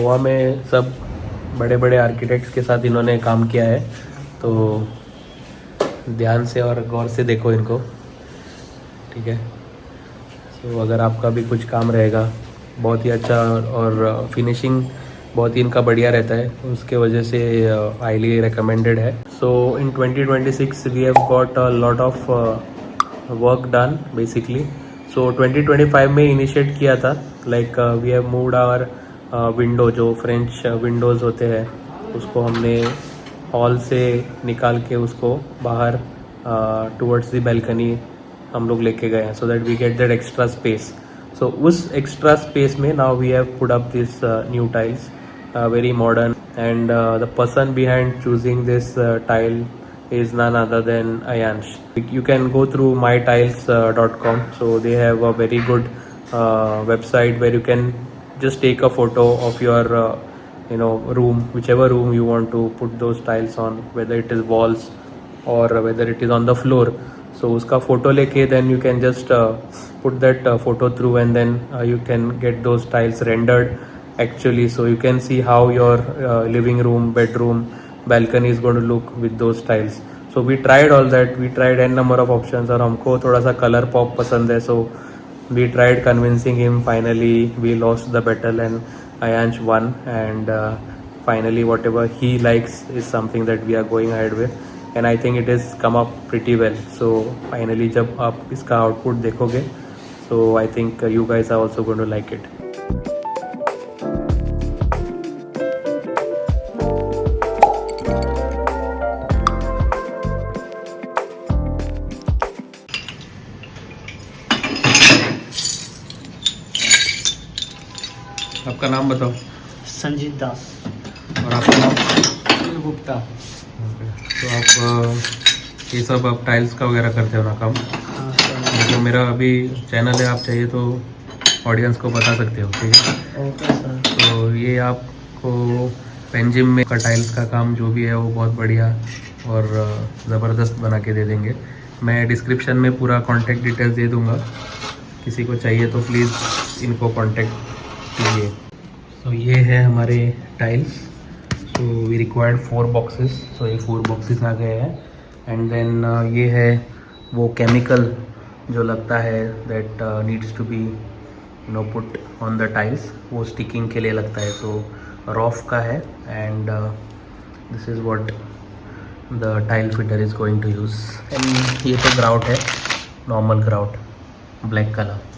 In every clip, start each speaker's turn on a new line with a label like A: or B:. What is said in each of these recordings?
A: गोवा में सब बड़े बड़े आर्किटेक्ट्स के साथ इन्होंने काम किया है, तो ध्यान से और गौर से देखो इनको, ठीक है। तो अगर आपका भी कुछ काम रहेगा, बहुत ही अच्छा और फिनिशिंग बहुत ही इनका बढ़िया रहता है, उसके वजह से हाईली रिकमेंडेड है। So in 2026 we have got a lot of work done basically. So 2025 में इनिशिएट किया था, like we have moved our window, जो फ्रेंच विंडोज़ होते हैं उसको हमने हॉल से निकाल के उसको बाहर टुवर्ड्स द बैल्कनी हम लोग लेके गए हैं, so that we get that extra space. So उस एक्स्ट्रा स्पेस में now we have put up this new tiles, very modern, and the person behind choosing this tile is none other than Ayansh. You can go through mytiles.com, so they have a very good website where you can just take a photo of your room, whichever room you want to put those tiles on, whether it is walls or whether it is on the floor. So uska photo leke then you can just put that photo through, and then you can get those tiles rendered actually, so you can see how your living room, bedroom, balcony is going to look with those tiles. So we tried all that, we tried n number of options, और हमको थोड़ा सा colour pop पसंद है, so we tried convincing him. Finally we lost the battle and Ayansh won, and finally whatever he likes is something that we are going ahead with, and I think it has come up pretty well. So finally जब आप इसका output देखोगे, so I think you guys are also going to like it. आपका नाम बताओ।
B: संजीत दास।
A: और आपका नाम?
B: सुनील गुप्ता।
A: तो आप ये सब आप टाइल्स का वगैरह करते हो ना काम?
B: हाँ
A: तो मेरा अभी चैनल है, आप चाहिए तो ऑडियंस को बता सकते हो, ठीक है?
B: Okay sir.
A: तो ये आपको पेंजिम में का टाइल्स का काम जो भी है वो बहुत बढ़िया और ज़बरदस्त बना के दे देंगे। मैं डिस्क्रिप्शन में पूरा कॉन्टैक्ट डिटेल्स दे दूँगा, किसी को चाहिए तो प्लीज़ इनको कॉन्टैक्ट कीजिए। तो ये है हमारे tiles. So we required 4 boxes, so ये 4 बॉक्सेस आ गए हैं। एंड देन ये है वो केमिकल जो लगता है that needs to be put on the tiles, वो स्टिकिंग के लिए लगता है, तो रॉफ का है। And this is what the tile fitter is going to use. And ये तो ग्राउट है, normal grout, black colour.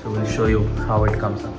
A: So we'll show you how it comes up.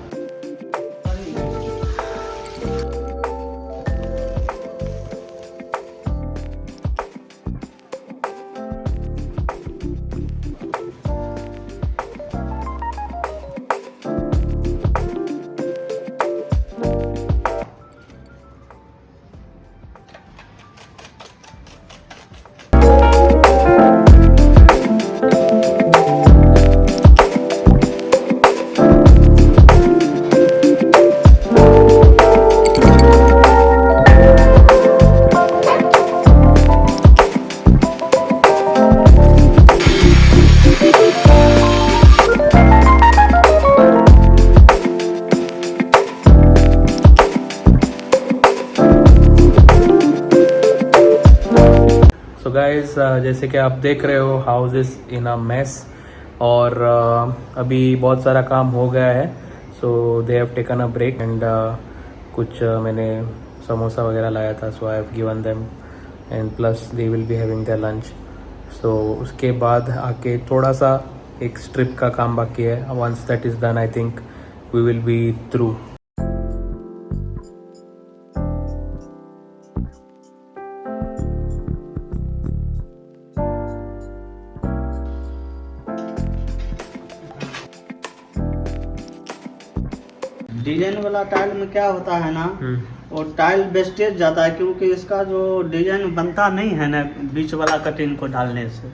A: Guys जैसे कि आप देख रहे हो, house is in a mess, और अभी बहुत सारा काम हो गया है। सो they have taken a break, and कुछ मैंने समोसा वगैरह लाया था, so I have given them, and plus they will be having their lunch. सो उसके बाद आके थोड़ा सा एक स्ट्रिप का काम बाकी है। Once that is done I think we will be through.
B: Design वाला टाइल में क्या होता है ना, वो टाइल वेस्टेज जाता है, क्योंकि इसका जो डिजाइन बनता नहीं है ना बीच वाला कटिंग को डालने से,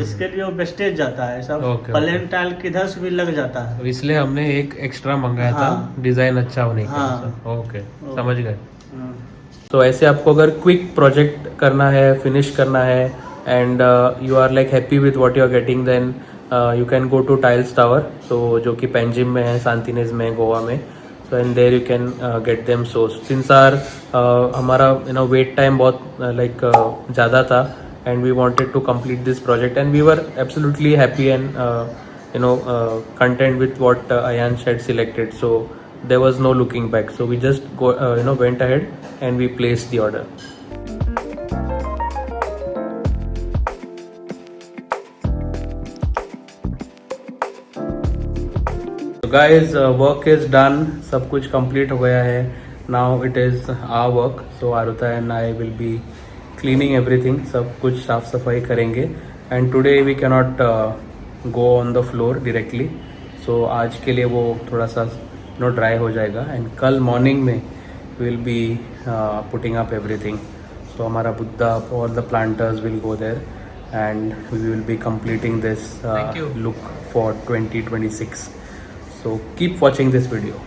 B: इसके लिए वो वेस्टेज जाता है सब। प्लेन टाइल किधर से भी लग जाता है,
A: इसलिए हमने एक एक्स्ट्रा मंगाया था डिजाइन अच्छा होने का। ओके, समझ गए। तो ऐसे आपको अगर क्विक प्रोजेक्ट करना है, फिनिश करना है, and you are like happy with what you are getting, then you can go to tiles tower, so जो कि पेंजिम में है, सांतिनेज में, गोवा में। So and there you can get them sourced. Since our हमारा wait time बहुत ज़्यादा था, and we wanted to complete this project, and we were absolutely happy and content with what Ayansh had selected. So there was no looking back. So we just went ahead and we placed the order. So guys, work is done. सब कुछ complete हो गया है. Now it is our work. So Aruta and I will be cleaning everything. सब कुछ साफ सफाई करेंगे. And today we cannot go on the floor directly. So आज के लिए वो थोड़ा सा dry हो जाएगा. And कल morning में we will be putting up everything. So हमारा Buddha, all the planters will go there, and we will be completing this look for 2026. So keep watching this video.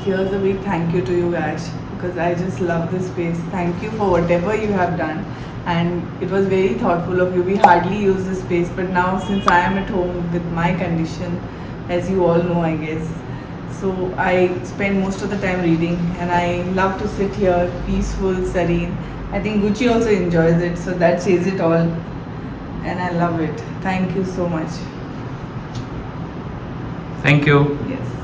C: Here's a big thank you to you, Ash, because I just love this space. Thank you for whatever you have done, and it was very thoughtful of you. We hardly use this space, but now since I am at home with my condition, as you all know, I guess, so I spend most of the time reading, and I love to sit here, peaceful, serene. I think Gucci also enjoys it, so that says it all, and I love it. Thank you so much.
A: Thank you.
C: Yes.